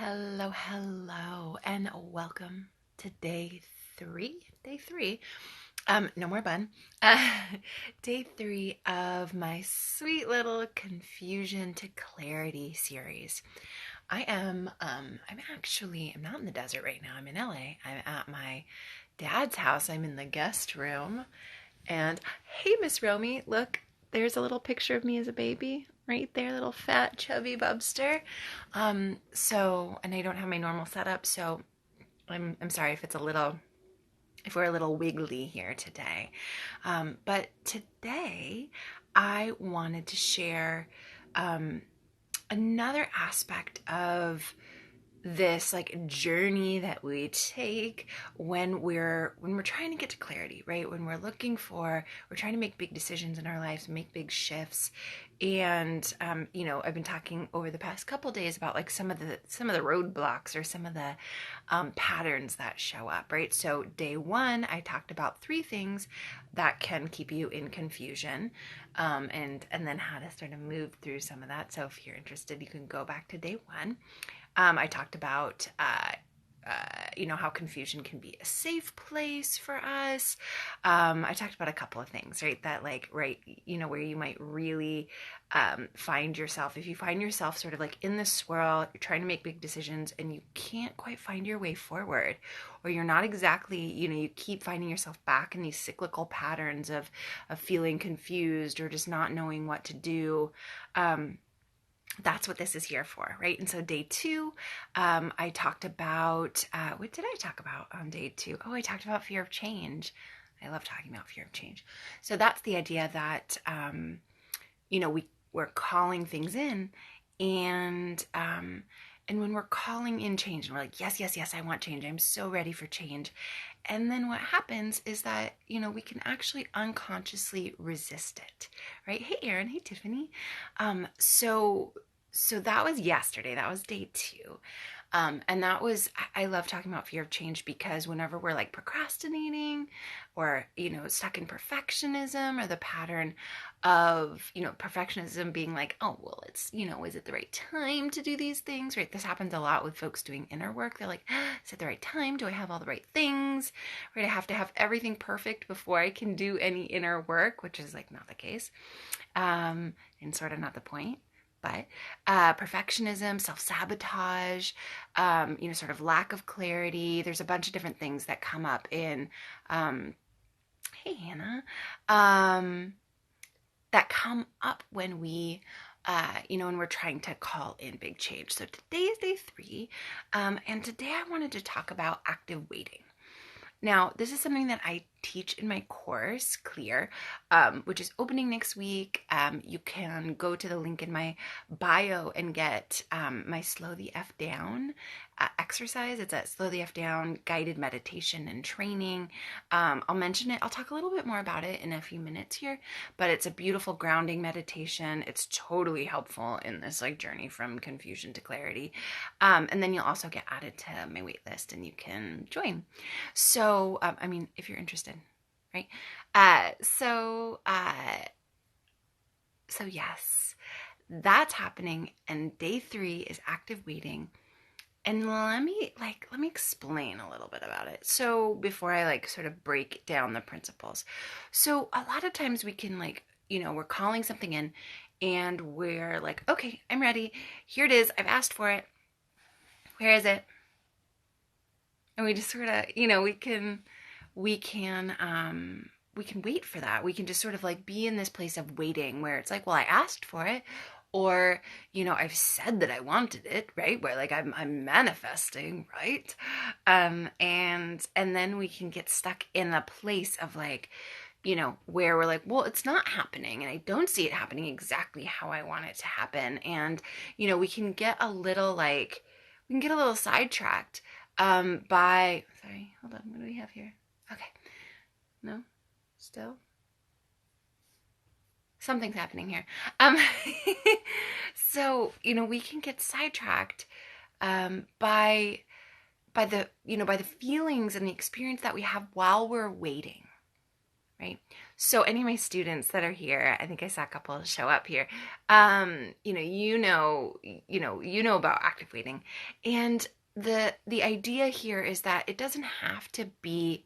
Hello, and welcome to day three. No more bun. Uh, Day three of my sweet little confusion to clarity series. I'm not in the desert right now. I'm in LA. I'm at my dad's house. I'm in the guest room. And hey, Miss Romy, look, there's a little picture of me as a baby right there, little fat, chubby bubster. And I don't have my normal setup, so I'm sorry if we're a little wiggly here today. But today I wanted to share another aspect of this like journey that we take when we're trying to get to clarity, right? When we're trying to make big decisions in our lives, make big shifts. And I've been talking over the past couple days about like some of the roadblocks or some of the patterns that show up, right? So day one, I talked about 3 things that can keep you in confusion, and then how to sort of move through some of that. So if you're interested, you can go back to day one. I talked about, how confusion can be a safe place for us. I talked about a couple of things, right? That like, right, where you might really find yourself, if you find yourself sort of like in this swirl, you're trying to make big decisions and you can't quite find your way forward, or you're not exactly, you keep finding yourself back in these cyclical patterns of feeling confused or just not knowing what to do. That's what this is here for, right? And so day 2, I talked about, what did I talk about on day 2? Oh, I talked about fear of change. I love talking about fear of change. So that's the idea that, we're calling things in, and when we're calling in change, and we're like, yes, yes, yes, I want change. I'm so ready for change. And then what happens is that, we can actually unconsciously resist it, right? Hey, Erin. Hey, Tiffany. So that was yesterday. That was day 2. And that was, I love talking about fear of change because whenever we're like procrastinating or, stuck in perfectionism, or the pattern of, perfectionism being like, oh, well, it's, is it the right time to do these things, right? This happens a lot with folks doing inner work. They're like, is it the right time? Do I have all the right things, right? I have to have everything perfect before I can do any inner work, which is like not the case, and sort of not the point. But perfectionism, self-sabotage, sort of lack of clarity. There's a bunch of different things that come up in, hey, Hannah, that come up when when we're trying to call in big change. So today is day 3, and today I wanted to talk about active waiting. Now, this is something that I teach in my course, Clear, which is opening next week. You can go to the link in my bio and get my Slow the F Down exercise. It's a Slow the F Down guided meditation and training. I'll mention it. I'll talk a little bit more about it in a few minutes here, but it's a beautiful grounding meditation. It's totally helpful in this like journey from confusion to clarity. And then you'll also get added to my wait list and you can join. So, if you're interested, right? So yes, that's happening. And day 3 is active waiting. And let me explain a little bit about it. So before I like sort of break down the principles. So a lot of times we can like, we're calling something in and we're like, okay, I'm ready. Here it is. I've asked for it. Where is it? And we just sort of, we can wait for that. We can just sort of like be in this place of waiting where it's like, well, I asked for it, or, I've said that I wanted it, right? Where like I'm manifesting, right? And then we can get stuck in a place of like, where we're like, well, it's not happening and I don't see it happening exactly how I want it to happen. And, we can get a little sidetracked sorry, hold on, what do we have here? Okay. No? Still? Something's happening here. So, we can get sidetracked by the feelings and the experience that we have while we're waiting, right? So any of my students that are here, I think I saw a couple show up here. You know about active waiting, and the idea here is that it doesn't have to be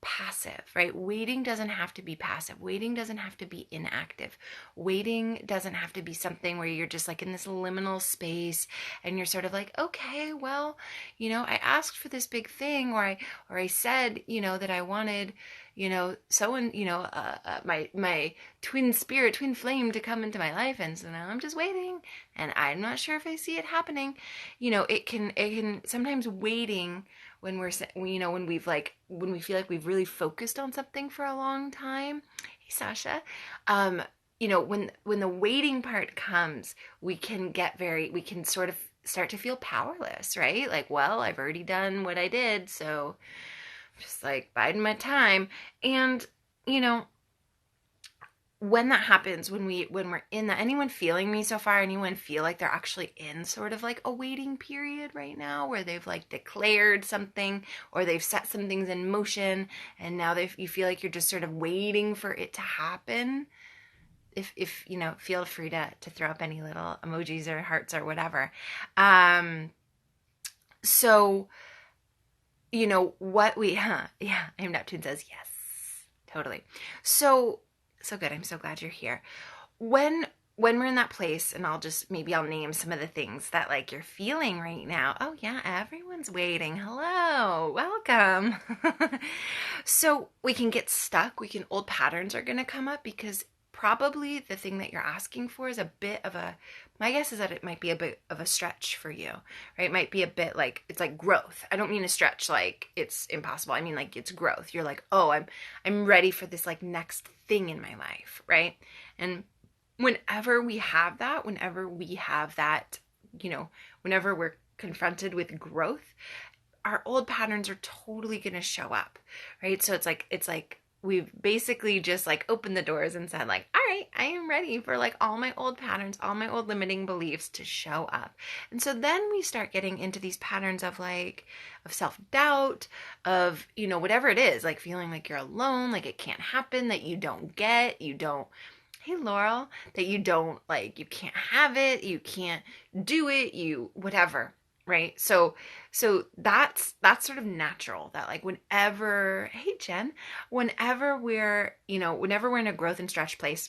passive, right? Waiting doesn't have to be passive. Waiting doesn't have to be inactive. Waiting doesn't have to be something where you're just like in this liminal space and you're sort of like, okay, well, I asked for this big thing, or I said, that I wanted, someone, my twin spirit, twin flame to come into my life, and so now I'm just waiting, and I'm not sure if I see it happening. It can sometimes waiting when when we feel like we've really focused on something for a long time. Hey, Sasha. When the waiting part comes, we can sort of start to feel powerless, right? Like, well, I've already done what I did, so I'm just like biding my time. And, when that happens, when we're in that, anyone feeling me so far, anyone feel like they're actually in sort of like a waiting period right now where they've like declared something or they've set some things in motion and now you feel like you're just sort of waiting for it to happen? If feel free to throw up any little emojis or hearts or whatever. So what I'm Neptune says yes, totally. So good. I'm so glad you're here. When we're in that place, and I'll name some of the things that like you're feeling right now. Oh yeah, everyone's waiting. Hello, welcome. So we can get stuck. Old patterns are going to come up because probably the thing that you're asking for is my guess is that it might be a bit of a stretch for you, right? It might be a bit like, it's like growth. I don't mean a stretch like it's impossible. I mean like it's growth. You're like, oh, I'm ready for this like next thing in my life, right? And whenever we have that, whenever we're confronted with growth, our old patterns are totally going to show up, right? So it's like we've basically just like opened the doors and said like, all right, I am ready for like all my old patterns, all my old limiting beliefs to show up. And so then we start getting into these patterns of self-doubt, of, whatever it is, like feeling like you're alone, like it can't happen, that you don't, hey Laurel, that you don't like, you can't have it, you can't do it, whatever. Right. So that's sort of natural that like hey Jen, whenever we're in a growth and stretch place,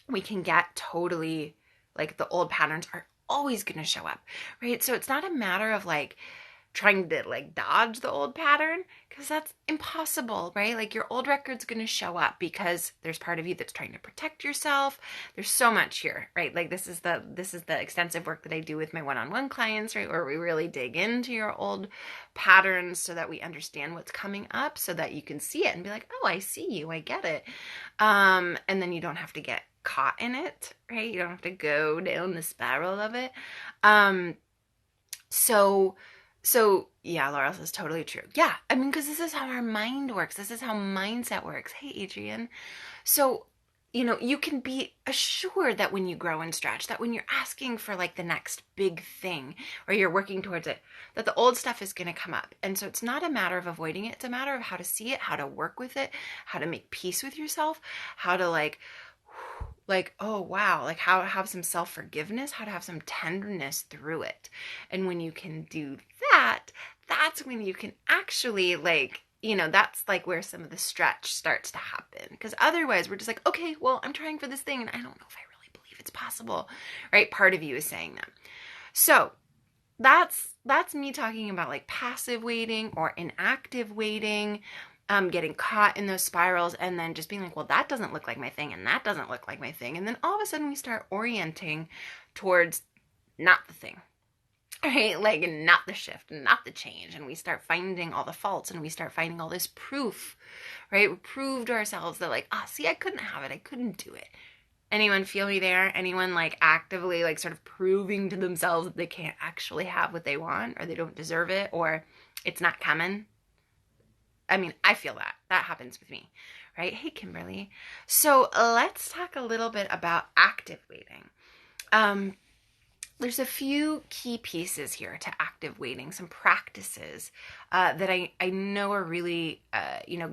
we can get totally like the old patterns are always going to show up. Right. So it's not a matter of like trying to like dodge the old pattern, because that's impossible, right? Like your old record's going to show up because there's part of you that's trying to protect yourself. There's so much here, right? Like this is the extensive work that I do with my one-on-one clients, right? Where we really dig into your old patterns so that we understand what's coming up, so that you can see it and be like, oh, I see you, I get it. And then you don't have to get caught in it, right? You don't have to go down the spiral of it. So yeah, Laura says totally true. Yeah, I mean, because this is how our mind works. This is how mindset works. Hey, Adrian. So, you can be assured that when you grow and stretch, that when you're asking for like the next big thing, or you're working towards it, that the old stuff is going to come up. And so it's not a matter of avoiding it. It's a matter of how to see it, how to work with it, how to make peace with yourself, how to like, oh wow, like how to have some self-forgiveness, how to have some tenderness through it. And when you can do that, that's when you can actually like, that's like where some of the stretch starts to happen. Because otherwise we're just like, okay, well, I'm trying for this thing and I don't know if I really believe it's possible, right? Part of you is saying that. So that's me talking about like passive waiting or inactive waiting. Getting caught in those spirals and then just being like, well, that doesn't look like my thing and that doesn't look like my thing. And then all of a sudden we start orienting towards not the thing, right? Like not the shift, not the change. And we start finding all the faults and we start finding all this proof, right? We prove to ourselves that like, see, I couldn't have it. I couldn't do it. Anyone feel me there? Anyone like actively like sort of proving to themselves that they can't actually have what they want, or they don't deserve it, or it's not coming? I mean, I feel that happens with me, right? Hey, Kimberly. So let's talk a little bit about active waiting. there's a few key pieces here to active waiting, some practices that I know are really,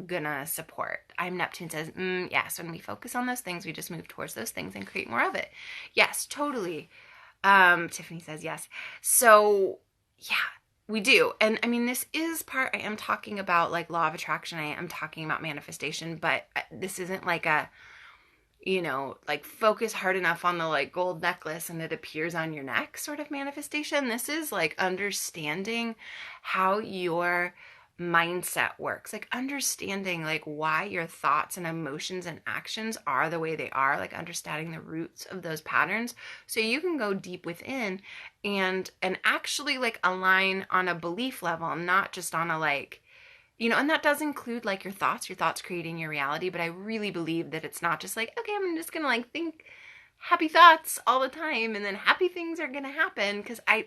gonna support. Neptune says, yes, when we focus on those things, we just move towards those things and create more of it. Yes, totally. Tiffany says yes. So, yeah, we do. And I mean, this is part, I am talking about like law of attraction. I am talking about manifestation, but this isn't like a, like focus hard enough on the like gold necklace and it appears on your neck sort of manifestation. This is like understanding how your mindset works, like understanding like why your thoughts and emotions and actions are the way they are, like understanding the roots of those patterns so you can go deep within and actually like align on a belief level, not just on a like, and that does include like your thoughts creating your reality. But I really believe that it's not just like, okay, I'm just gonna like think happy thoughts all the time and then happy things are gonna happen. Because I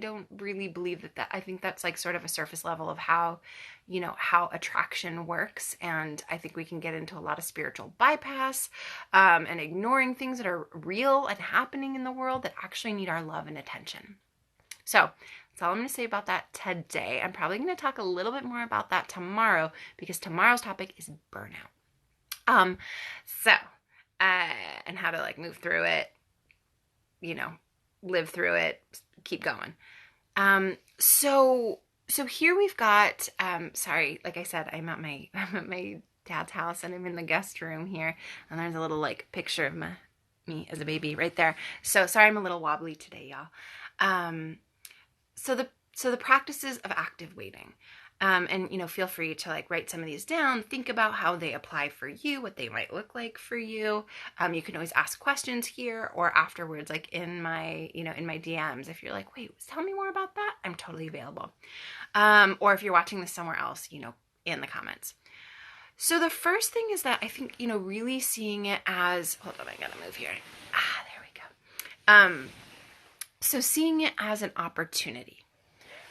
don't really believe that. I think that's like sort of a surface level of how, how attraction works. And I think we can get into a lot of spiritual bypass and ignoring things that are real and happening in the world that actually need our love and attention. So that's all I'm going to say about that today. I'm probably going to talk a little bit more about that tomorrow because tomorrow's topic is burnout. And how to like move through it, live through it, keep going. So here we've got, sorry, like I said, I'm at my dad's house and I'm in the guest room here and there's a little like picture of me as a baby right there. So sorry, I'm a little wobbly today, y'all. So the practices of active waiting, and feel free to like write some of these down, think about how they apply for you, what they might look like for you. You can always ask questions here or afterwards, like in my DMs. If you're like, wait, tell me more about that, I'm totally available. Or if you're watching this somewhere else, in the comments. So the first thing is that I think, really seeing it as, hold on, I gotta move here. There we go. So seeing it as an opportunity,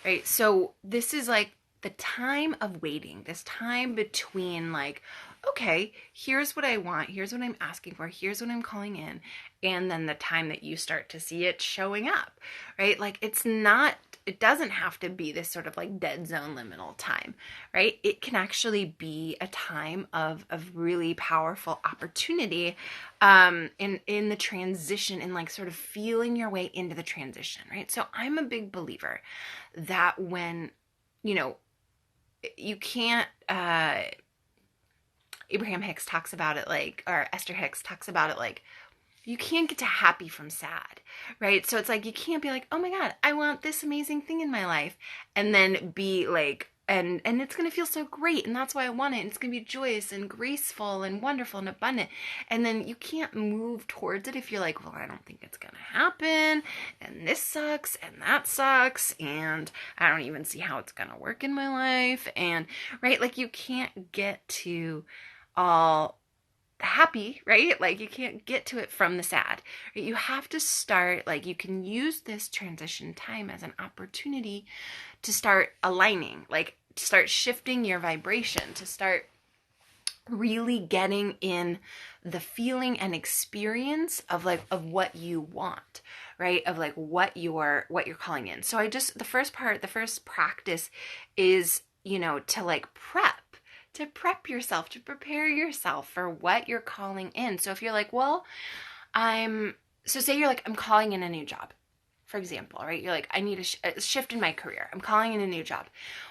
right? So this is like the time of waiting, this time between like, okay, here's what I want, here's what I'm asking for, here's what I'm calling in, and then the time that you start to see it showing up, right? Like it doesn't have to be this sort of like dead zone liminal time, right? It can actually be a time of really powerful opportunity in the transition and like sort of feeling your way into the transition, right? So I'm a big believer that when, you can't, Abraham Hicks talks about it like, or Esther Hicks talks about it like, you can't get to happy from sad, right? So it's like, you can't be like, oh my God, I want this amazing thing in my life. And then be like, and it's going to feel so great. And that's why I want it. And it's going to be joyous and graceful and wonderful and abundant. And then you can't move towards it if you're like, well, I don't think it's going to happen. And this sucks. And that sucks. And I don't even see how it's going to work in my life. And right, like you can't get to all happy, right? Like you can't get to it from the sad, right? You have to start, like you can use this transition time as an opportunity to start aligning, like to start shifting your vibration, to start really getting in the feeling and experience of what you want, right? Of like what you're calling in. So the first practice is, to like prep yourself, to prepare yourself for what you're calling in. So if you're like, well, say you're like, I'm calling in a new job, for example, right? You're like, I need a shift in my career. I'm calling in a new job.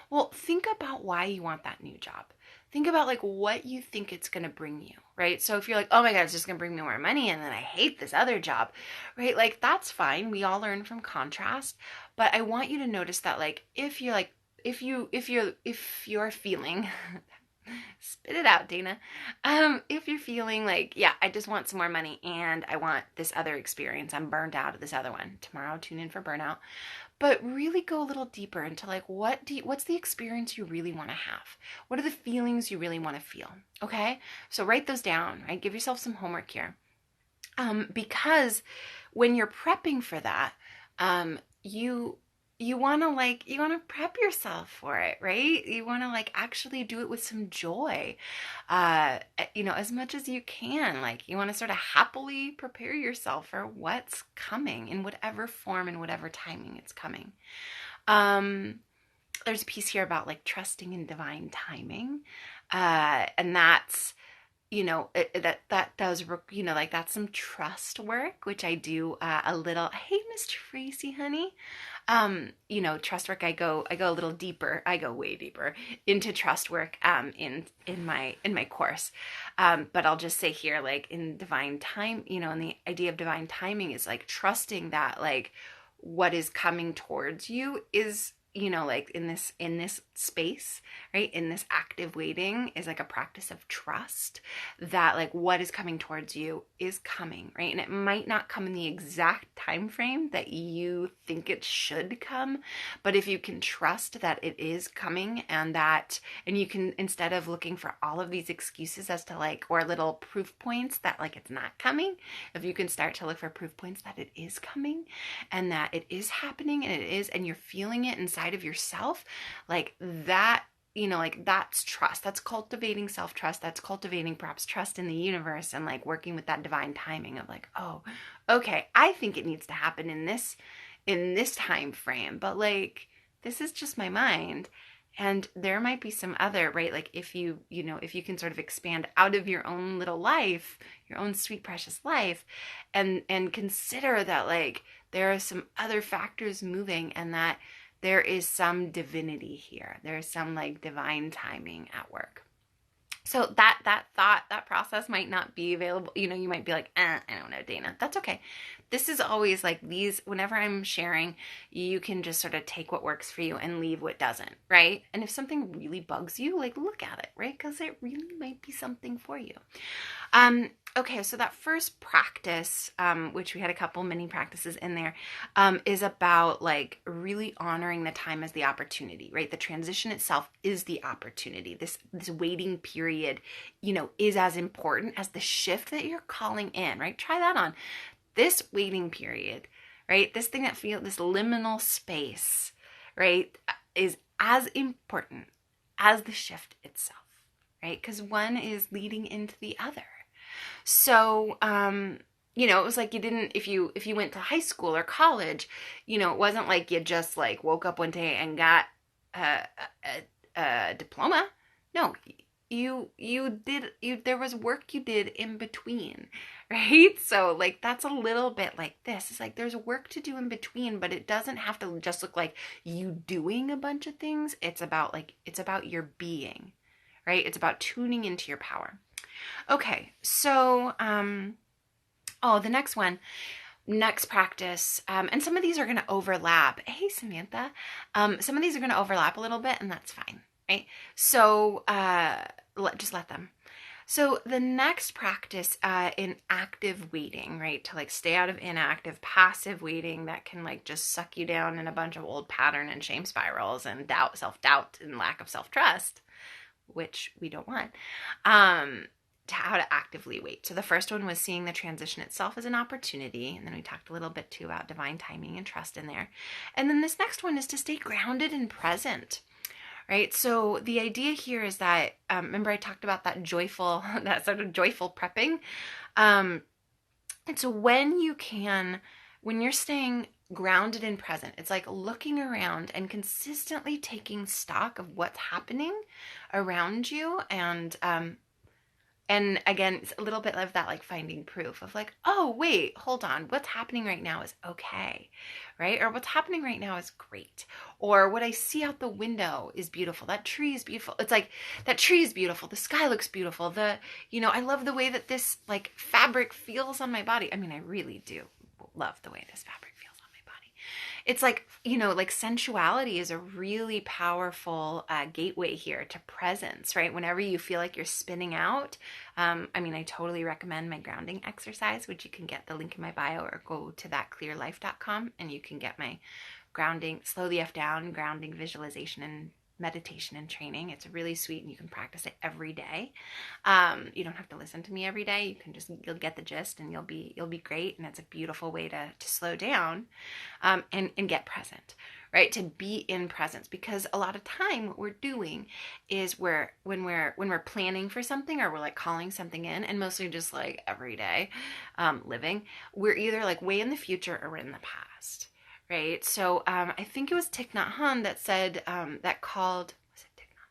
Well, think about why you want that new job. Think about like what you think it's going to bring you, right? So if you're like, oh my God, it's just going to bring me more money and then I hate this other job, right? Like that's fine. We all learn from contrast, but I want you to notice that like, if you're feeling spit it out, Dana. If you're feeling like, yeah, I just want some more money and I want this other experience. I'm burned out of this other one. Tomorrow, tune in for burnout. But really go a little deeper into like, what's the experience you really want to have? What are the feelings you really want to feel? Okay? So write those down, right? Give yourself some homework here. Because when you're prepping for that, you you want to prep yourself for it, right? You want to like actually do it with some joy, as much as you can. Like, you want to sort of happily prepare yourself for what's coming in whatever form and whatever timing it's coming. Um, there's a piece here about like trusting in divine timing, and that's that does, like that's some trust work, which I do a little. Hey, Miss Tracy, honey. Trust work. I go a little deeper. I go way deeper into trust work in my course. But I'll just say here, like in divine time, and the idea of divine timing is like trusting that like what is coming towards you is, like in this space, right, in this active waiting, is like a practice of trust that like what is coming towards you is coming, right? And it might not come in the exact time frame that you think it should come, but if you can trust that it is coming, and you can, instead of looking for all of these excuses as to like, or little proof points that like it's not coming, if you can start to look for proof points that it is coming and that it is happening, and you're feeling it inside of yourself, like that, like that's trust. That's cultivating self-trust. That's cultivating perhaps trust in the universe, and like working with that divine timing of like, oh, okay, I think it needs to happen in this time frame, but like this is just my mind. And there might be some other, right? Like if you can sort of expand out of your own little life, your own sweet, precious life, and consider that like there are some other factors moving, and that there is some divinity here. There is some like divine timing at work. So that process might not be available. You might be like, I don't know, Dana. That's okay. This is always like these, whenever I'm sharing, you can just sort of take what works for you and leave what doesn't, right? And if something really bugs you, like look at it, right? Because it really might be something for you. Okay, so that first practice, which we had a couple mini practices in there, is about like really honoring the time as the opportunity, right? The transition itself is the opportunity. This waiting period, is as important as the shift that you're calling in, right? Try that on. This waiting period, right? This thing that this liminal space, right, is as important as the shift itself, right? Because one is leading into the other. So, it was like you didn't, if you went to high school or college, it wasn't like you just like woke up one day and got a diploma. No, there was work you did in between, right? So like, that's a little bit like this. It's like, there's work to do in between, but it doesn't have to just look like you doing a bunch of things. It's about your being, right? It's about tuning into your power. Okay, so, the next practice, and some of these are going to overlap. Hey, Samantha. Some of these are going to overlap a little bit, and that's fine, right? So, just let them. So the next practice, in active waiting, right, to like stay out of inactive, passive waiting that can like just suck you down in a bunch of old pattern and shame spirals and self-doubt and lack of self-trust, which we don't want. To how to actively wait. So the first one was seeing the transition itself as an opportunity. And then we talked a little bit too about divine timing and trust in there. And then this next one is to stay grounded and present, right? So the idea here is that, remember I talked about that sort of joyful prepping. And so when you're staying grounded and present, it's like looking around and consistently taking stock of what's happening around you, and again, it's a little bit of that like finding proof of like, oh, wait, hold on. What's happening right now is okay, right? Or what's happening right now is great. Or what I see out the window is beautiful. That tree is beautiful. It's like, that tree is beautiful. The sky looks beautiful. I love the way that this like fabric feels on my body. I mean, I really do love the way this fabric feels on my body. It's like, like sensuality is a really powerful gateway here to presence, right? Whenever you feel like you're spinning out, I totally recommend my grounding exercise, which you can get the link in my bio, or go to thatclearlife.com and you can get my grounding, slow the F down, grounding visualization and meditation and training. It's really sweet, and you can practice it every day. You don't have to listen to me every day. You'll get the gist, and you'll be great. And it's a beautiful way to slow down, and get present, right? To be in presence, because a lot of time what we're doing is when we're planning for something, or we're like calling something in, and mostly just like everyday living, we're either like way in the future or we're in the past, right? So I think it was Thich Nhat Hanh that said that called, was it Thich Nhat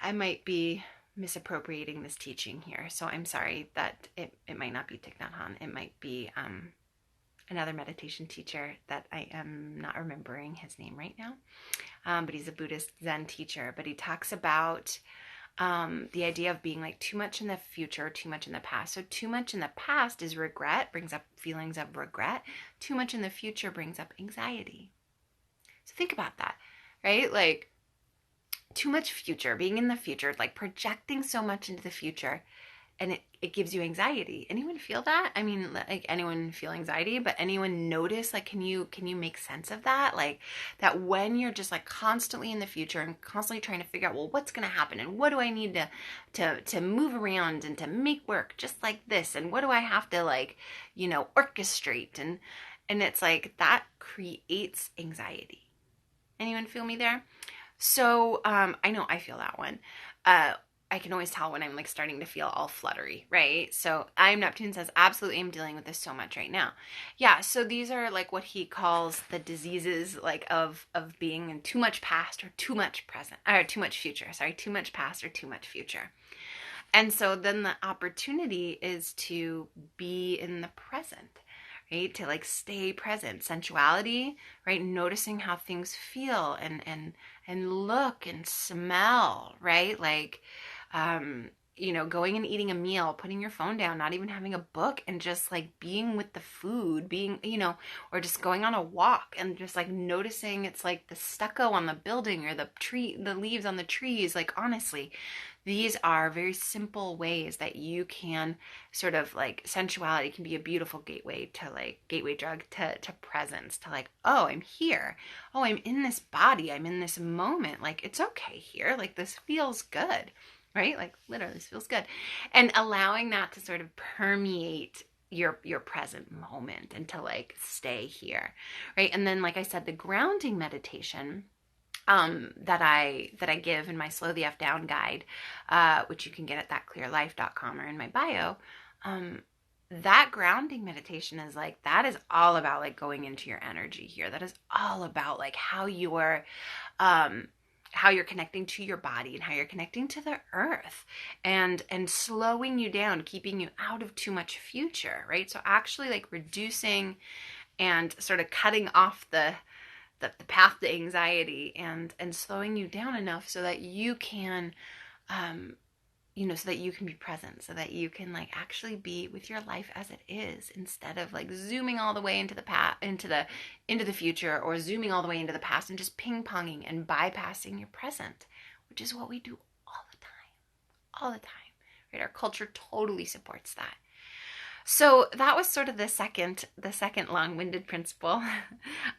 Hanh? I might be misappropriating this teaching here, so I'm sorry that it might not be Thich Nhat Hanh. It might be another meditation teacher that I am not remembering his name right now, but he's a Buddhist Zen teacher. But he talks about the idea of being like too much in the future, too much in the past. So too much in the past is regret, brings up feelings of regret. Too much in the future brings up anxiety. So think about that, right? Like too much future, being in the future, like projecting so much into the future, and it gives you anxiety. Anyone feel that? I mean, like anyone feel anxiety, but anyone notice, like, can you make sense of that? Like that when you're just like constantly in the future and constantly trying to figure out, well, what's going to happen, and what do I need to move around and to make work just like this, and what do I have to like, orchestrate, and it's like that creates anxiety. Anyone feel me there? So I know I feel that one. I can always tell when I'm like starting to feel all fluttery, right? So Neptune says, absolutely, I'm dealing with this so much right now. Yeah, so these are like what he calls the diseases, like of being in too much past or too much present, or too much future. Sorry, too much past or too much future. And so then the opportunity is to be in the present, right? To like stay present. Sensuality, right? Noticing how things feel and look and smell, right? Like, going and eating a meal, putting your phone down, not even having a book, and just like being with the food, being, or just going on a walk and just like noticing it's like the stucco on the building or the leaves on the trees. Like, honestly, these are very simple ways that you can sort of like, sensuality can be a beautiful gateway drug to presence, to like, oh, I'm here. Oh, I'm in this body. I'm in this moment. Like, it's okay here. Like, this feels good, right? Like, literally, this feels good. And allowing that to sort of permeate your present moment and to like stay here, right? And then, like I said, the grounding meditation that I give in my Slow the F Down guide, which you can get at thatclearlife.com or in my bio. That grounding meditation is like, that is all about like going into your energy here. That is all about like how you're connecting to your body and how you're connecting to the earth, and slowing you down, keeping you out of too much future, right? So actually like reducing and sort of cutting off the path to anxiety, and slowing you down enough so that you can so that you can be present, so that you can like actually be with your life as it is, instead of like zooming all the way into the into the future, or zooming all the way into the past and just ping-ponging and bypassing your present, which is what we do all the time, right? Our culture totally supports that. So that was sort of the second long-winded principle.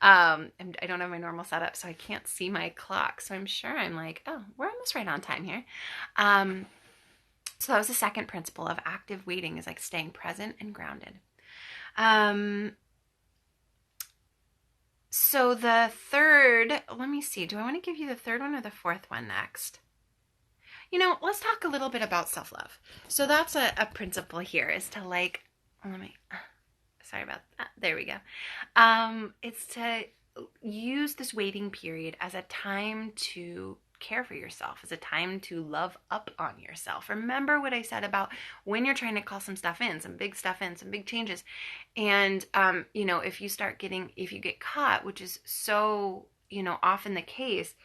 I don't have my normal setup, so I can't see my clock. So I'm sure I'm like, oh, we're almost right on time here. So that was the second principle of active waiting, is like staying present and grounded. So the third, let me see. Do I want to give you the third one or the fourth one next? Let's talk a little bit about self-love. So that's a principle here, is to like, sorry about that. There we go. It's to use this waiting period as a time to care for yourself, as a time to love up on yourself. Remember what I said about when you're trying to call some stuff in, some big stuff in, some big changes. And, if you get caught, which is so, often the case,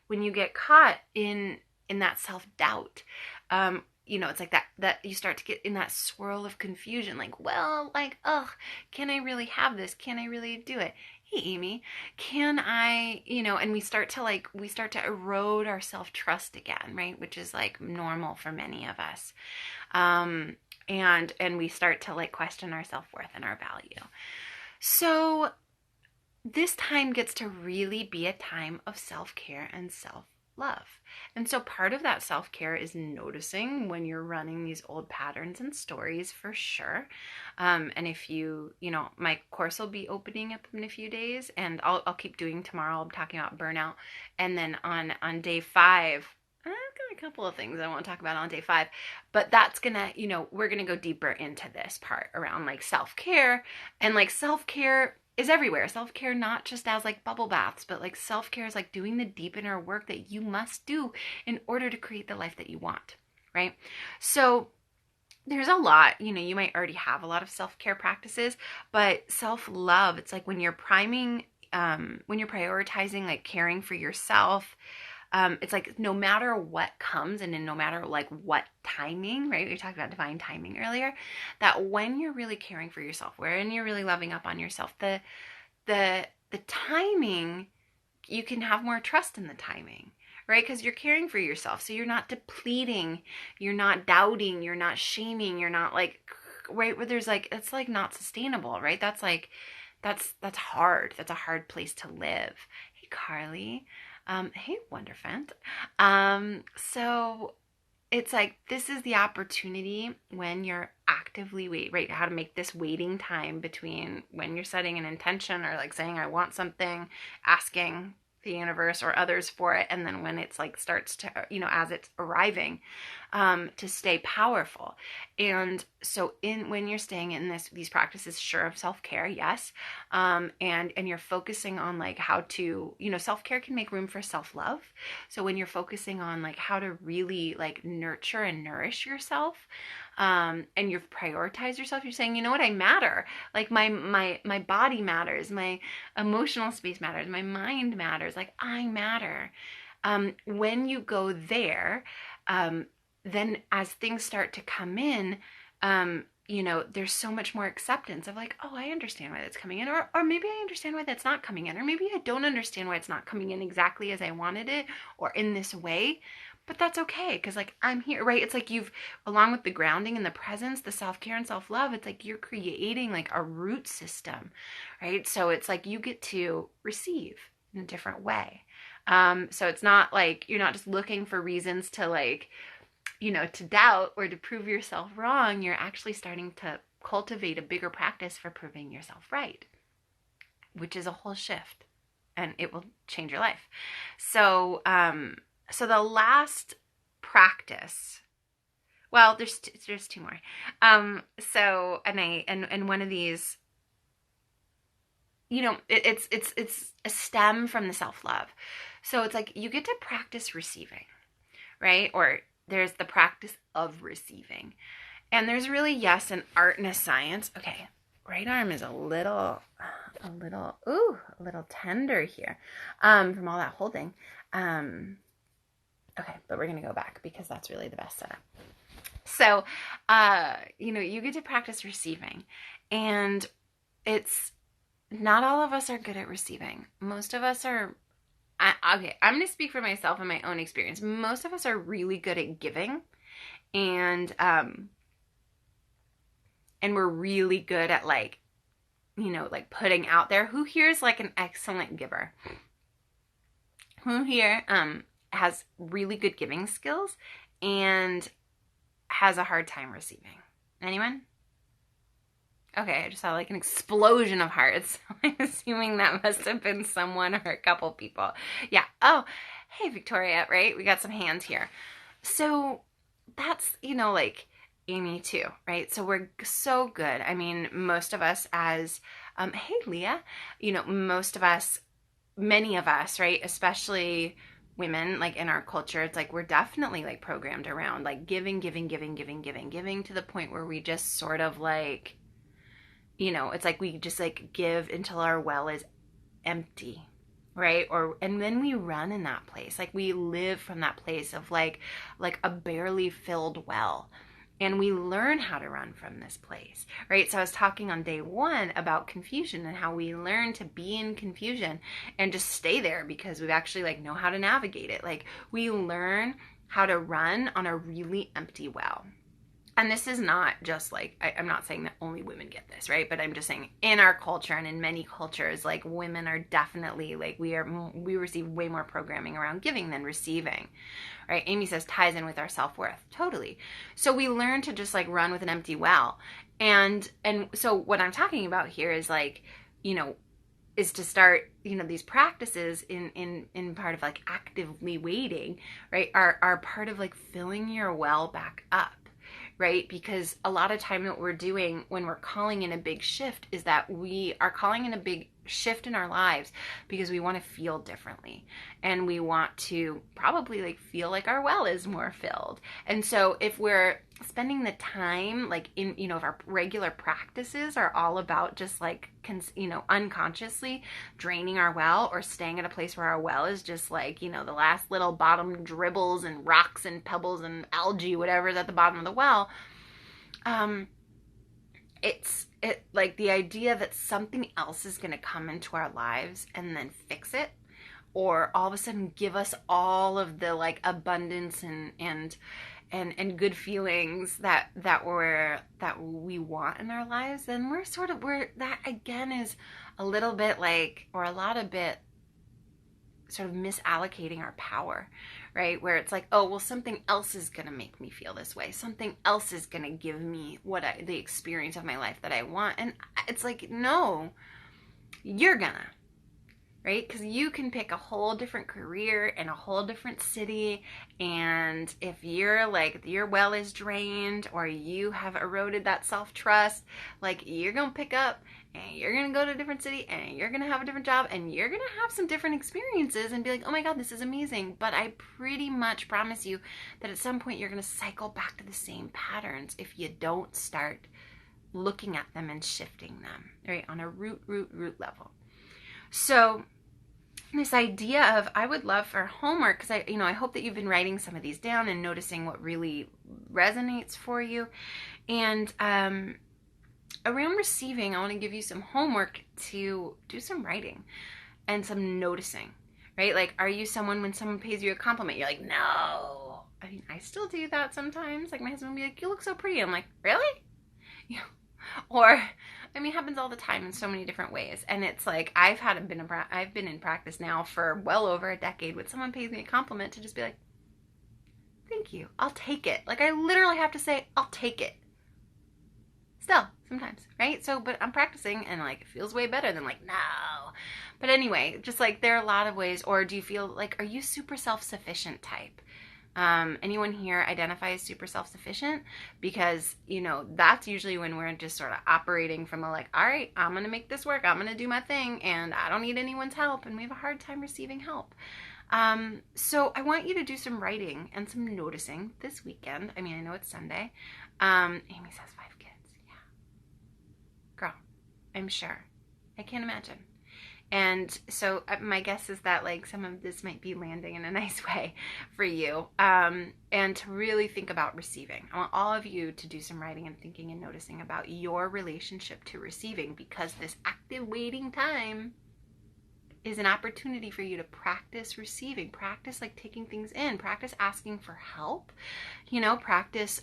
when you get caught in that self-doubt, it's like that you start to get in that swirl of confusion, like, well, like, oh, can I really have this? Can I really do it? Hey, Amy, can I, and we start to erode our self-trust again, right? Which is like normal for many of us. And we start to like question our self-worth and our value. So this time gets to really be a time of self-care and self-love. self-love. And so part of that self-care is noticing when you're running these old patterns and stories, for sure. And if my course will be opening up in a few days, and I'll keep doing tomorrow. I'm talking about burnout. And then on day 5, I've got a couple of things I want to talk about on day 5, but that's gonna, we're gonna go deeper into this part around like self-care. And like self-care is everywhere. Self-care, not just as like bubble baths, but like self-care is like doing the deep inner work that you must do in order to create the life that you want, right? So there's a lot, you might already have a lot of self-care practices, but self-love, it's like when you're prioritizing like caring for yourself, it's like no matter what comes and in no matter like what timing, right? We talked about divine timing earlier, that when you're really caring for yourself, when you're really loving up on yourself, the timing, you can have more trust in the timing, right? Because you're caring for yourself. So you're not depleting, you're not doubting, you're not shaming, you're not like, right? Where there's like, it's like not sustainable, right? That's like, that's hard. That's a hard place to live. Hey, Carly. Hey, Wonderfent. So it's like, this is the opportunity when you're actively right? How to make this waiting time between when you're setting an intention or like saying, I want something, asking the universe or others for it, and then when it's like starts to, as it's arriving, to stay powerful. And so when you're staying in these practices, sure, of self-care, yes, and you're focusing on like how to, self-care can make room for self-love. So when you're focusing on like how to really like nurture and nourish yourself, and you prioritize yourself, you're saying, you know what, I matter. Like my body matters, my emotional space matters, my mind matters, like I matter. When you go there, then as things start to come in, there's so much more acceptance of like, oh, I understand why that's coming in, or maybe I understand why that's not coming in, or maybe I don't understand why it's not coming in exactly as I wanted it or in this way. But that's okay, because like I'm here, right? It's like along with the grounding and the presence, the self-care and self-love, it's like you're creating like a root system, right? So it's like you get to receive in a different way. So it's not like you're not just looking for reasons to like, to doubt or to prove yourself wrong. You're actually starting to cultivate a bigger practice for proving yourself right, which is a whole shift, and it will change your life. So, so the last practice, well, there's 2 more. So, and one of these, it's a stem from the self-love. So it's like you get to practice receiving, right? Or there's the practice of receiving. And there's really, yes, an art and a science. Okay, right arm is a little tender here, from all that holding. Okay, but we're going to go back because that's really the best setup. So, you get to practice receiving, and it's not all of us are good at receiving. Most of us are, I'm going to speak for myself and my own experience. Most of us are really good at giving, and we're really good at like, like putting out there. Who here is like an excellent giver? Who here, has really good giving skills and has a hard time receiving? Anyone? Okay, I just saw like an explosion of hearts. I'm assuming that must have been someone or a couple people. Yeah. Oh, hey, Victoria, right? We got some hands here. So that's, like Amy too, right? So we're so good. I mean, most of us as, hey, Leah, many of us, right? Especially women, like in our culture, it's like we're definitely like programmed around like giving to the point where we just sort of like, it's like we just like give until our well is empty, right? And then we run in that place. Like we live from that place of like a barely filled well. And we learn how to run from this place, right? So I was talking on day 1 about confusion and how we learn to be in confusion and just stay there because we actually like know how to navigate it. Like we learn how to run on a really empty well. and this is not just like, I'm not saying that only women get this, right? But I'm just saying in our culture and in many cultures, like women are definitely like, we receive way more programming around giving than receiving, right? Amy says ties in with our self-worth. Totally. So we learn to just like run with an empty well. And so what I'm talking about here is like, is to start, these practices in part of like actively waiting, right? Are part of like filling your well back up, right? Because a lot of time what we're doing when we're calling in a big shift is that we are calling in a big shift in our lives because we want to feel differently, and we want to probably like feel like our well is more filled. And so if we're spending the time like in, if our regular practices are all about just like unconsciously draining our well, or staying at a place where our well is just like, the last little bottom dribbles and rocks and pebbles and algae, whatever's at the bottom of the well, it's like the idea that something else is going to come into our lives and then fix it, or all of a sudden give us all of the like abundance and good feelings that we want in our lives, then we're that again is a little bit like, or a lot of bit sort of misallocating our power, right? Where it's like, oh, well, something else is going to make me feel this way. Something else is going to give me the experience of my life that I want. And it's like, no, you're gonna, right? Because you can pick a whole different career in a whole different city. And if you're like, your well is drained, or you have eroded that self-trust, like you're going to pick up and you're going to go to a different city and you're going to have a different job and you're going to have some different experiences and be like, oh my God, this is amazing. But I pretty much promise you that at some point you're going to cycle back to the same patterns if you don't start looking at them and shifting them, right? On a root level. So this idea of, I would love for homework, because I hope that you've been writing some of these down and noticing what really resonates for you. And around receiving, I want to give you some homework to do some writing and some noticing, right? Like, are you someone, when someone pays you a compliment, you're like, no? I mean, I still do that sometimes. Like, my husband will be like, you look so pretty. I'm like, really? Yeah. Or, I mean, it happens all the time in so many different ways. And it's like, I've been in practice now for well over a decade. When someone pays me a compliment, to just be like, thank you, I'll take it. Like, I literally have to say, I'll take it. Still, sometimes, right? So, but I'm practicing, and like, it feels way better than like, no. But anyway, just like, there are a lot of ways. Or do you feel like, are you super self-sufficient type? Anyone here identify as super self-sufficient? Because, that's usually when we're just sort of operating from a like, all right, I'm going to make this work. I'm going to do my thing, and I don't need anyone's help. And we have a hard time receiving help. So I want you to do some writing and some noticing this weekend. I mean, I know it's Sunday. Amy says 5 kids. Yeah. Girl, I'm sure. I can't imagine. And so my guess is that like some of this might be landing in a nice way for you. And to really think about receiving. I want all of you to do some writing and thinking and noticing about your relationship to receiving, because this active waiting time is an opportunity for you to practice receiving, practice like taking things in, practice asking for help, practice,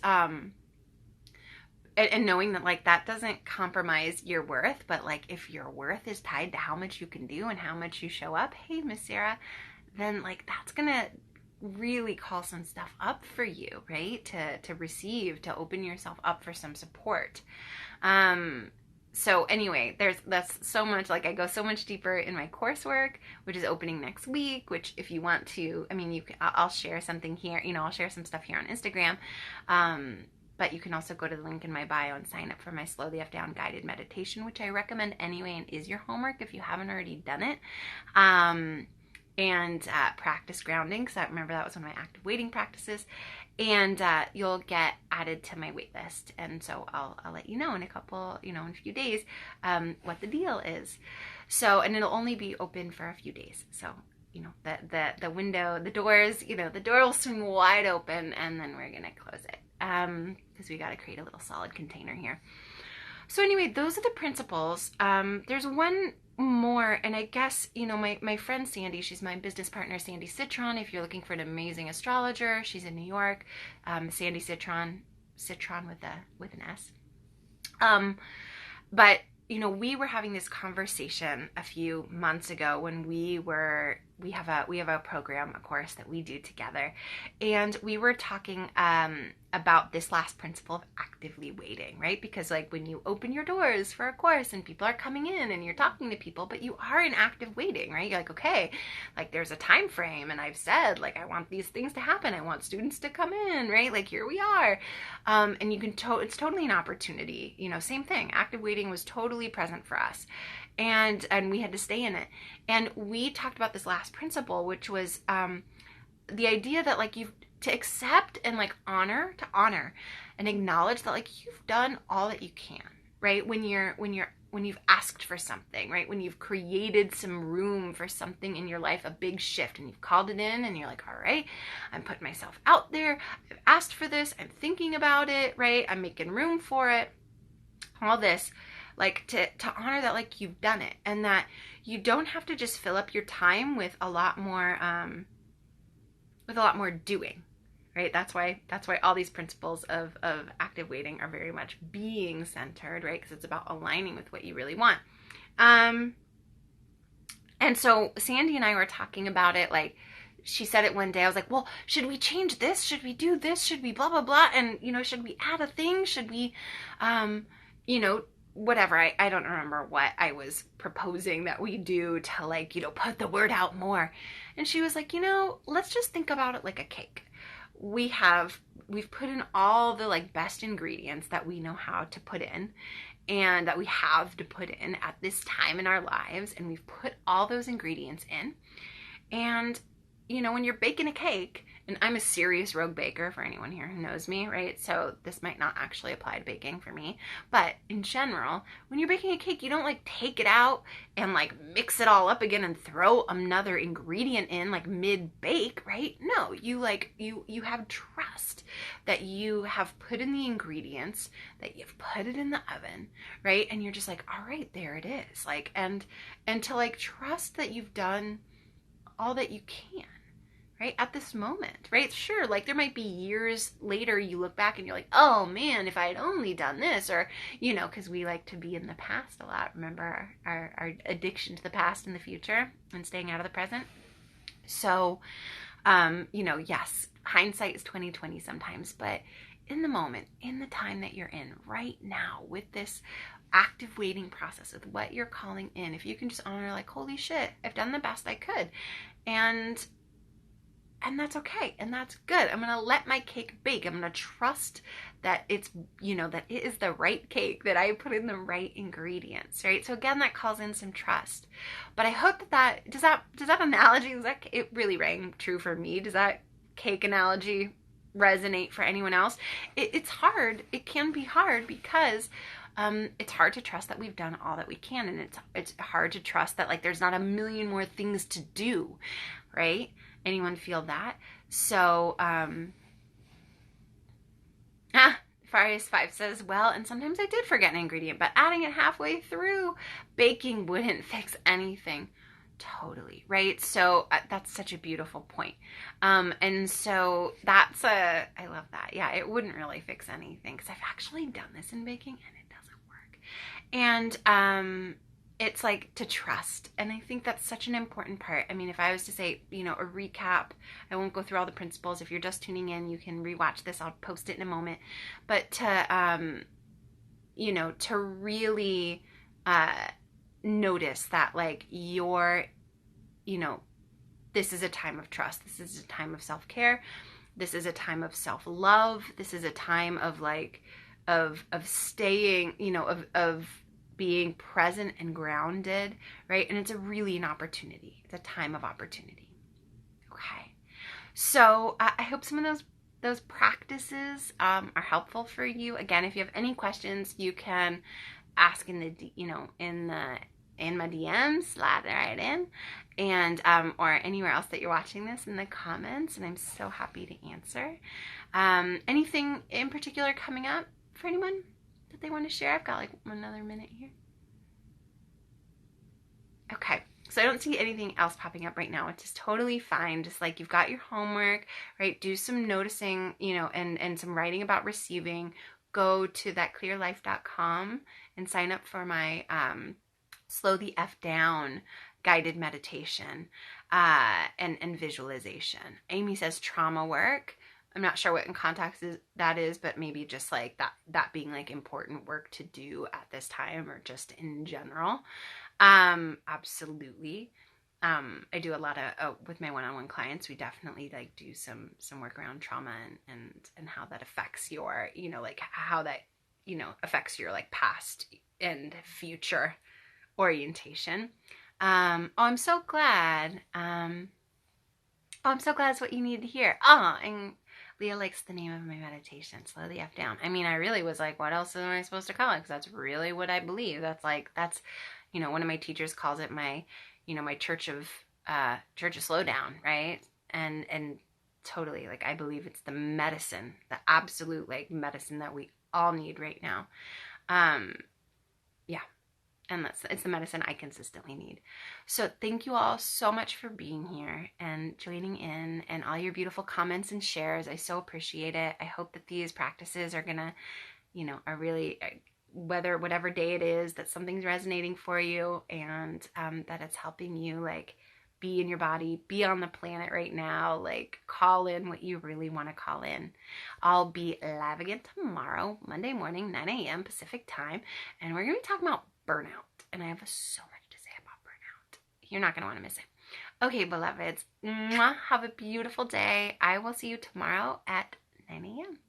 and knowing that like that doesn't compromise your worth, but like if your worth is tied to how much you can do and how much you show up, hey, Miss Sarah, then like that's gonna really call some stuff up for you, right? To receive, to open yourself up for some support. So anyway, that's so much, like I go so much deeper in my coursework, which is opening next week, which if you want to, I mean, I'll share something here, I'll share some stuff here on Instagram. But you can also go to the link in my bio and sign up for my Slow the F Down guided meditation, which I recommend anyway and is your homework if you haven't already done it. And practice grounding, because I remember that was one of my active waiting practices. And you'll get added to my wait list. And so I'll let you know in a few days what the deal is. So, and it'll only be open for a few days. So, the window, the doors, the door will swing wide open, and then we're going to close it. Because we got to create a little solid container here. So anyway, those are the principles. There's one more, and I guess, my friend Sandy, she's my business partner, Sandy Citron. If you're looking for an amazing astrologer, she's in New York. Sandy Citron, citron with an S. But we were having this conversation a few months ago when we have a program, a course that we do together, and we were talking about this last principle of actively waiting, right? Because like when you open your doors for a course and people are coming in and you're talking to people, but you are in active waiting, right? You're like, okay, like there's a time frame, and I've said like I want these things to happen, I want students to come in, right? Like here we are, and you can it's totally an opportunity. Same thing. Active waiting was totally present for us, and we had to stay in it. And we talked about this last principle, which was the idea that like to accept and like honor and acknowledge that like you've done all that you can, right? When you've asked for something, right? When you've created some room for something in your life, a big shift, and you've called it in, and you're like, all right, I'm putting myself out there, I've asked for this, I'm thinking about it, right? I'm making room for it, all this, like to honor that like you've done it, and that you don't have to just fill up your time with a lot more doing, right? That's why all these principles of active waiting are very much being centered, right? Because it's about aligning with what you really want. And so Sandy and I were talking about it, like she said it one day. I was like, well, should we change this? Should we do this? Should we blah, blah, blah? And, should we add a thing? Should we, whatever. I don't remember what I was proposing that we do to like, put the word out more. And she was like, let's just think about it like a cake. We've put in all the like best ingredients that we know how to put in and that we have to put in at this time in our lives. And we've put all those ingredients in. And, when you're baking a cake, and I'm a serious rogue baker for anyone here who knows me, right? So this might not actually apply to baking for me. But in general, when you're baking a cake, you don't like take it out and like mix it all up again and throw another ingredient in like mid-bake, right? No, you have trust that you have put in the ingredients, that you've put it in the oven, right? And you're just like, all right, there it is. Like, and to like trust that you've done all that you can, right? At this moment, right? Sure, like there might be years later you look back and you're like, oh man, if I had only done this, or, because we like to be in the past a lot. Remember our addiction to the past and the future and staying out of the present. So, yes, hindsight is 20/20 sometimes, but in the moment, in the time that you're in right now with this active waiting process, with what you're calling in, if you can just honor like, holy shit, I've done the best I could. And that's okay. And that's good. I'm going to let my cake bake. I'm going to trust that it's, that it is the right cake, that I put in the right ingredients, right? So again, that calls in some trust. But I hope does that analogy, it really rang true for me. Does that cake analogy resonate for anyone else? It's hard. It can be hard because it's hard to trust that we've done all that we can, and it's hard to trust that like there's not a million more things to do, right? Anyone feel that? So Farius5 says, well, and sometimes I did forget an ingredient, but adding it halfway through baking wouldn't fix anything. Totally, right? So that's such a beautiful point. And so I love that. Yeah, it wouldn't really fix anything because I've actually done this in baking and it doesn't work. And it's like to trust. And I think that's such an important part. I mean, if I was to say, a recap, I won't go through all the principles. If you're just tuning in, you can rewatch this. I'll post it in a moment. But to really notice that like this is a time of trust. This is a time of self-care. This is a time of self-love. This is a time of like, of staying, of being present and grounded, right? And it's really an opportunity. It's a time of opportunity. Okay. So I hope some of those practices are helpful for you. Again, if you have any questions, you can ask in my DMs, slide right in, and or anywhere else that you're watching this in the comments, and I'm so happy to answer. Anything in particular coming up for anyone that they want to share? I've got like another minute here. Okay. So I don't see anything else popping up right now, which is totally fine. Just like you've got your homework, right? Do some noticing, and some writing about receiving. Go to thatclearlife.com and sign up for my slow the F down guided meditation and visualization. Amy says trauma work. I'm not sure what in context that is, but maybe just like that being like important work to do at this time or just in general. Absolutely. I do a lot of with my one-on-one clients. We definitely like do some work around trauma and how that affects your, like how that, affects your like past and future orientation. I'm so glad. I'm so glad it's what you need to hear. And Leah likes the name of my meditation, Slow the F Down. I mean, I really was like, what else am I supposed to call it? Because that's really what I believe. That's one of my teachers calls it my, my church of slowdown, right? And totally, like, I believe it's the medicine, the absolute like medicine that we all need right now. Yeah. And it's the medicine I consistently need. So thank you all so much for being here and joining in and all your beautiful comments and shares. I so appreciate it. I hope that these practices are gonna, are really, whatever day it is, that something's resonating for you and that it's helping you like be in your body, be on the planet right now, like call in what you really want to call in. I'll be live again tomorrow, Monday morning, 9 a.m. Pacific time, and we're going to be talking about burnout. And I have so much to say about burnout. You're not going to want to miss it. Okay, beloveds, have a beautiful day. I will see you tomorrow at 9 a.m.